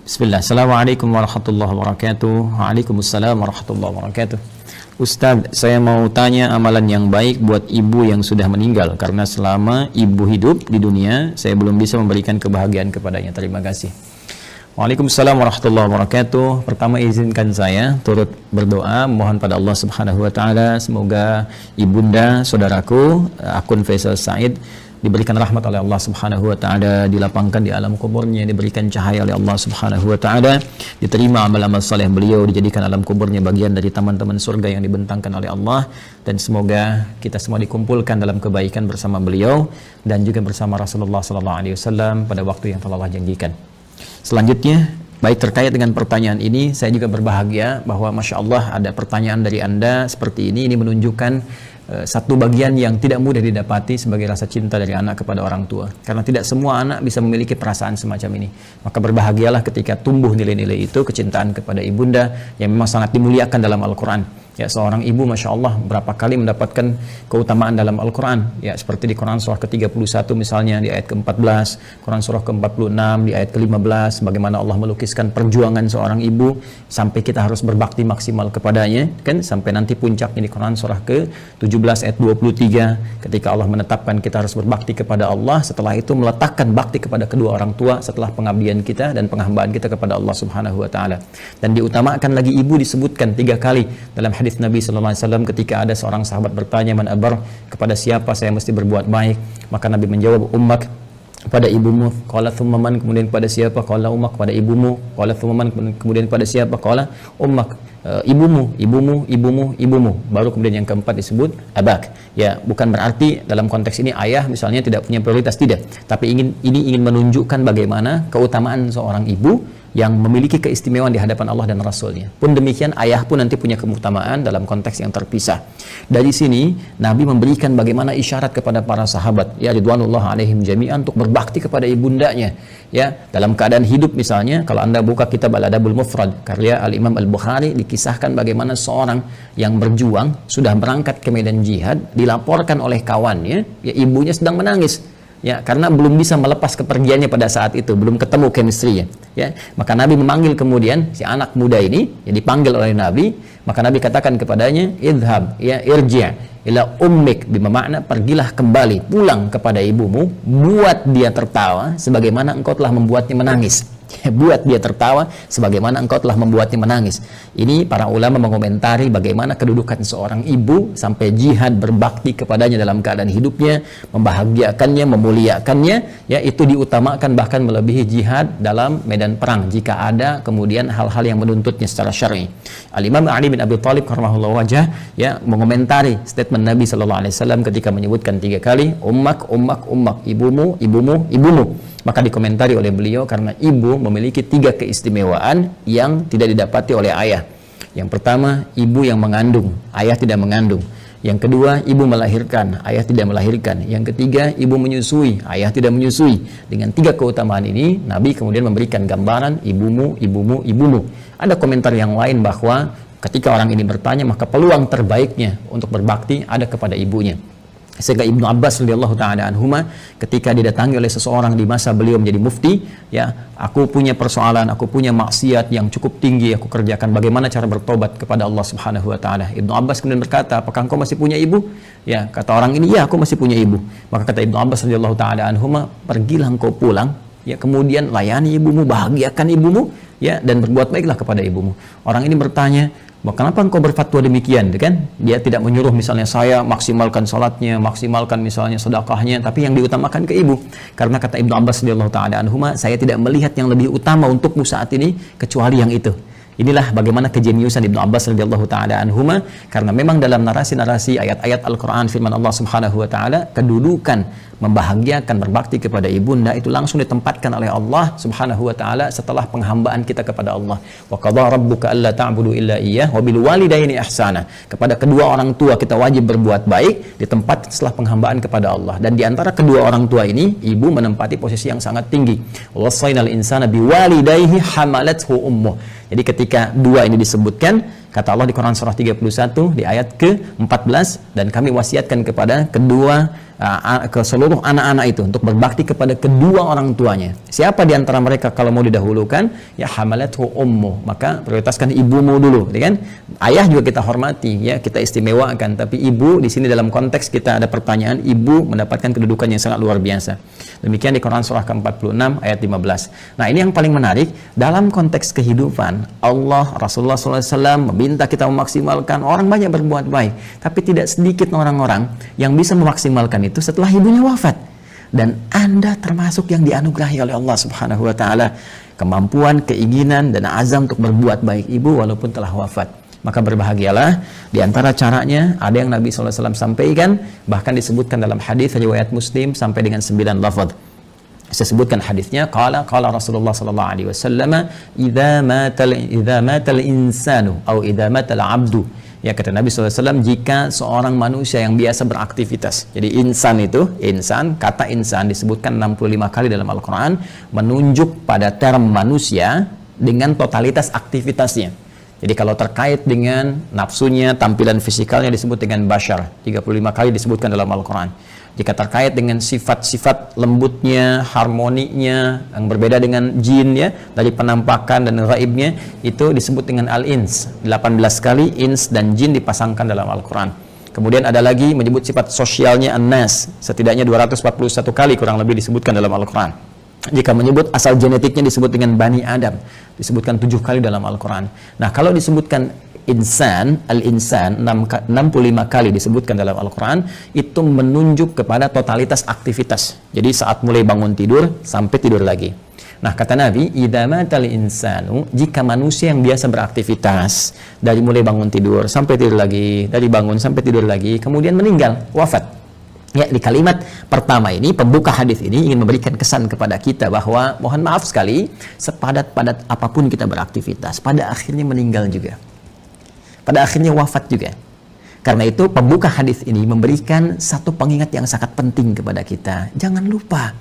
Bismillah. Assalamualaikum warahmatullahi wabarakatuh. Waalaikumsalam warahmatullahi wabarakatuh. Ustadz, saya mau tanya amalan yang baik buat ibu yang sudah meninggal, karena selama ibu hidup di dunia saya belum bisa memberikan kebahagiaan kepadanya. Terima kasih. Waalaikumsalam warahmatullahi wabarakatuh. Pertama izinkan saya turut berdoa mohon pada Allah Subhanahu wa taala semoga ibunda saudaraku akun Faisal Said diberikan rahmat oleh Allah Subhanahu wa taala, dilapangkan di alam kuburnya, diberikan cahaya oleh Allah Subhanahu wa taala, diterima amal-amal saleh beliau, dijadikan alam kuburnya bagian dari taman-taman surga yang dibentangkan oleh Allah, dan semoga kita semua dikumpulkan dalam kebaikan bersama beliau dan juga bersama Rasulullah sallallahu alaihi wasallam pada waktu yang telah Allah janjikan. Selanjutnya, baik terkait dengan pertanyaan ini, saya juga berbahagia bahwa Masya Allah ada pertanyaan dari Anda seperti ini menunjukkan satu bagian yang tidak mudah didapati sebagai rasa cinta dari anak kepada orang tua, karena tidak semua anak bisa memiliki perasaan semacam ini. Maka berbahagialah ketika tumbuh nilai-nilai itu, kecintaan kepada ibunda yang memang sangat dimuliakan dalam Al-Quran. Ya, seorang ibu Masya Allah berapa kali mendapatkan keutamaan dalam Al-Quran, ya, seperti di Quran surah ke-31 misalnya di ayat ke-14, Quran surah ke-46 di ayat ke-15, bagaimana Allah melukiskan perjuangan seorang ibu sampai kita harus berbakti maksimal kepadanya, kan, sampai nanti puncaknya di Quran surah ke-17 ayat 23 ketika Allah menetapkan kita harus berbakti kepada Allah, setelah itu meletakkan bakti kepada kedua orang tua setelah pengabdian kita dan penghambaan kita kepada Allah Subhanahu wa taala. Dan diutamakan lagi ibu disebutkan 3 kali dalam hadis Nabi sallallahu alaihi wasallam ketika ada seorang sahabat bertanya, man abar, kepada siapa saya mesti berbuat baik? Maka Nabi menjawab, ummak, kepada ibumu. Qala thumma man, kemudian kepada siapa? Qala ummak, kepada ibumu. Qala thumma man, kemudian kepada siapa? Qala ummak, ibumu. Baru kemudian yang keempat disebut abak. Ya, bukan berarti dalam konteks ini ayah misalnya tidak punya prioritas, tidak, tapi ini ingin menunjukkan bagaimana keutamaan seorang ibu yang memiliki keistimewaan di hadapan Allah dan Rasulnya. Pun demikian ayah pun nanti punya keutamaan dalam konteks yang terpisah. Dari sini Nabi memberikan bagaimana isyarat kepada para sahabat, ya ridwanullah alaihim jami'an, untuk berbakti kepada ibundanya. Ya, dalam keadaan hidup misalnya, kalau Anda buka kitab Al-Adabul Mufrad karya Al-Imam Al-Bukhari, dikisahkan bagaimana seorang yang berjuang sudah berangkat ke medan jihad, dilaporkan oleh kawannya, ya ibunya sedang menangis. Ya, karena belum bisa melepas kepergiannya pada saat itu, belum ketemu chemistry-nya. Ya, maka Nabi memanggil kemudian si anak muda ini, ya dipanggil oleh Nabi, maka Nabi katakan kepadanya, idhab, ya irji' ila ummik, bermakna pergilah kembali, pulang kepada ibumu, buat dia tertawa sebagaimana engkau telah membuatnya menangis. Buat dia tertawa sebagaimana engkau telah membuatnya menangis. Ini para ulama mengomentari bagaimana kedudukan seorang ibu sampai jihad berbakti kepadanya dalam keadaan hidupnya, membahagiakannya, memuliakannya, ya itu diutamakan bahkan melebihi jihad dalam medan perang jika ada kemudian hal-hal yang menuntutnya secara syar'i. Al-Imam Ali bin Abi Thalib karramallahu wajhah, ya, mengomentari statement Nabi sallallahu alaihi wasallam ketika menyebutkan 3 kali ummak, ibumu. Maka dikomentari oleh beliau, karena ibu memiliki 3 keistimewaan yang tidak didapati oleh ayah. Yang pertama, ibu yang mengandung, ayah tidak mengandung. Yang kedua, ibu melahirkan, ayah tidak melahirkan. Yang ketiga, ibu menyusui, ayah tidak menyusui. Dengan 3 keutamaan ini, Nabi kemudian memberikan gambaran ibumu. Ada komentar yang lain bahwa ketika orang ini bertanya, maka peluang terbaiknya untuk berbakti ada kepada ibunya. Sehingga Ibnu Abbas radhiyallahu taala anhuma ketika didatangi oleh seseorang di masa beliau menjadi mufti, ya, aku punya persoalan, aku punya maksiat yang cukup tinggi aku kerjakan, bagaimana cara bertobat kepada Allah Subhanahu wa taala? Ibnu Abbas kemudian berkata, apakah engkau masih punya ibu? Ya, kata orang ini, ya aku masih punya ibu. Maka kata Ibnu Abbas radhiyallahu taala anhuma, pergilah engkau pulang, ya, kemudian layani ibumu, bahagiakan ibumu, ya, dan berbuat baiklah kepada ibumu. Orang ini bertanya, kenapa engkau berfatwa demikian, kan? Dia tidak menyuruh misalnya saya maksimalkan salatnya, maksimalkan misalnya sedekahnya, tapi yang diutamakan ke ibu. Karena kata Ibnu Abbas radhiyallahu taala anhuma, saya tidak melihat yang lebih utama untukmu saat ini kecuali yang itu. Inilah bagaimana kejeniusan Ibnu Abbas radhiyallahu taala anhuma, karena memang dalam narasi-narasi ayat-ayat Al-Qur'an firman Allah Subhanahu wa taala, kedudukan membahagiakan berbakti kepada ibunda itu langsung ditempatkan oleh Allah Subhanahu wa taala setelah penghambaan kita kepada Allah. Wa qadha rabbuka alla ta'budu illa iyyah wa bil walidaini ihsana. Kepada kedua orang tua kita wajib berbuat baik di tempat setelah penghambaan kepada Allah. Dan di antara kedua orang tua ini, ibu menempati posisi yang sangat tinggi. Wasainal insana biwalidayhi hamalathu ummuh. Jadi ketika dua ini disebutkan, Kata Allah di Quran surah 31 di ayat ke-14, dan kami wasiatkan kepada ke seluruh anak-anak itu untuk berbakti kepada kedua orang tuanya. Siapa di antara mereka kalau mau didahulukan? Ya hamalathu ummu, maka prioritaskan ibumu dulu, ya kan? Ayah juga kita hormati, ya, kita istimewakan, tapi ibu di sini dalam konteks kita ada pertanyaan, ibu mendapatkan kedudukan yang sangat luar biasa. Demikian di Quran surah ke-46 ayat 15. Nah, ini yang paling menarik dalam konteks kehidupan. Allah, Rasulullah SAW meminta kita memaksimalkan. Orang banyak berbuat baik, tapi tidak sedikit orang-orang yang bisa memaksimalkan itu setelah ibunya wafat. Dan Anda termasuk yang dianugerahi oleh Allah Subhanahu wa taala kemampuan, keinginan dan azam untuk berbuat baik ibu walaupun telah wafat. Maka berbahagialah. Di antara caranya ada yang Nabi SAW sampaikan, bahkan disebutkan dalam hadis riwayat Muslim sampai dengan 9 lafaz. Saya sebutkan hadisnya, qala Rasulullah sallallahu alaihi wasallam, idza matal insanu atau idza matal abdu. Ya, kata Nabi SAW, jika seorang manusia yang biasa beraktivitas. Jadi insan itu, kata insan disebutkan 65 kali dalam Al-Quran, menunjuk pada term manusia dengan totalitas aktivitasnya. Jadi kalau terkait dengan nafsunya, tampilan fisikalnya disebut dengan bashar, 35 kali disebutkan dalam Al-Quran. Jika terkait dengan sifat-sifat lembutnya, harmoninya, yang berbeda dengan jin, ya, dari penampakan dan gaibnya, itu disebut dengan al-ins. 18 kali ins dan jin dipasangkan dalam Al-Quran. Kemudian ada lagi menyebut sifat sosialnya an-nas, setidaknya 241 kali kurang lebih disebutkan dalam Al-Quran. Jika menyebut asal genetiknya disebut dengan Bani Adam, disebutkan 7 kali dalam Al-Quran. Nah, kalau disebutkan insan, al-insan 65 kali disebutkan dalam Al-Quran, itu menunjuk kepada totalitas aktivitas. Jadi saat mulai bangun tidur sampai tidur lagi. Nah, kata Nabi, idza matal insanu, jika manusia yang biasa beraktivitas dari mulai bangun tidur sampai tidur lagi, dari bangun sampai tidur lagi, kemudian meninggal, wafat. Ya, di kalimat pertama ini, pembuka hadis ini ingin memberikan kesan kepada kita bahwa mohon maaf sekali, sepadat-padat apapun kita beraktivitas, pada akhirnya meninggal juga. Pada akhirnya wafat juga. Karena itu pembuka hadis ini memberikan satu pengingat yang sangat penting kepada kita. Jangan lupa,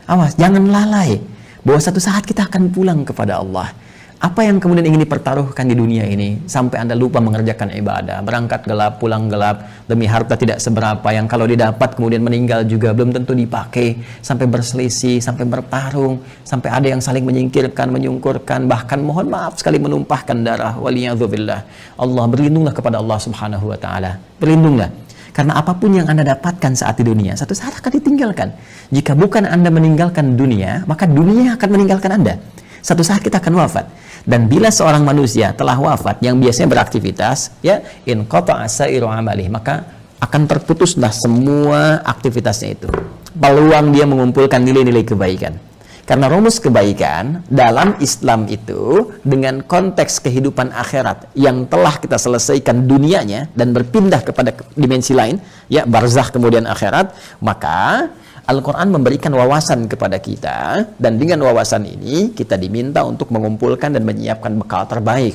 awas, jangan lalai bahwa satu saat kita akan pulang kepada Allah. Apa yang kemudian ingin dipertaruhkan di dunia ini sampai Anda lupa mengerjakan ibadah, berangkat gelap, pulang gelap, demi harta tidak seberapa yang kalau didapat kemudian meninggal juga belum tentu dipakai, sampai berselisih, sampai bertarung, sampai ada yang saling menyingkirkan, menyungkurkan, bahkan mohon maaf sekali menumpahkan darah. Waliyadzubillah. Allah, berlindunglah kepada Allah Subhanahu wa taala. Berlindunglah. Karena apapun yang Anda dapatkan saat di dunia, satu saat akan ditinggalkan. Jika bukan Anda meninggalkan dunia, maka dunia akan meninggalkan Anda. Satu saat kita akan wafat. Dan bila seorang manusia telah wafat yang biasanya beraktivitas, ya, in qata'a sa'iru amalih, maka akan terputuslah semua aktivitasnya itu. Peluang dia mengumpulkan nilai-nilai kebaikan. Karena rumus kebaikan dalam Islam itu dengan konteks kehidupan akhirat yang telah kita selesaikan dunianya dan berpindah kepada dimensi lain, ya, barzakh kemudian akhirat, maka Al-Quran memberikan wawasan kepada kita, dan dengan wawasan ini kita diminta untuk mengumpulkan dan menyiapkan bekal terbaik.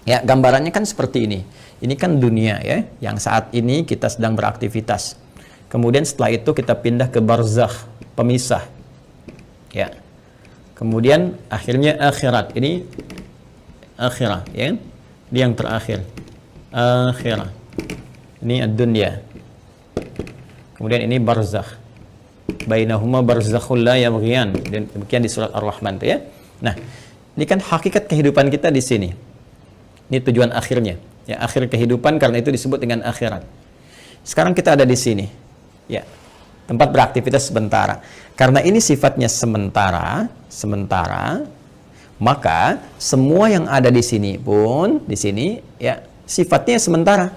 Ya, gambarannya kan seperti ini. Ini kan dunia, ya, yang saat ini kita sedang beraktivitas. Kemudian setelah itu kita pindah ke barzakh, pemisah. Ya. Kemudian akhirnya akhirat. Ini akhirah, ya. Ini yang terakhir. Akhirah. Ini ad-dunya. Kemudian ini barzakh. Bainahuma barzakhul la yabghiyan. Demikian di surat Ar-Rahman, ya. Nah, ini kan hakikat kehidupan kita di sini. Ini tujuan akhirnya, ya, akhir kehidupan, karena itu disebut dengan akhirat. Sekarang kita ada di sini, ya, tempat beraktivitas sementara. Karena ini sifatnya sementara, maka semua yang ada di sini pun, di sini, ya, sifatnya sementara.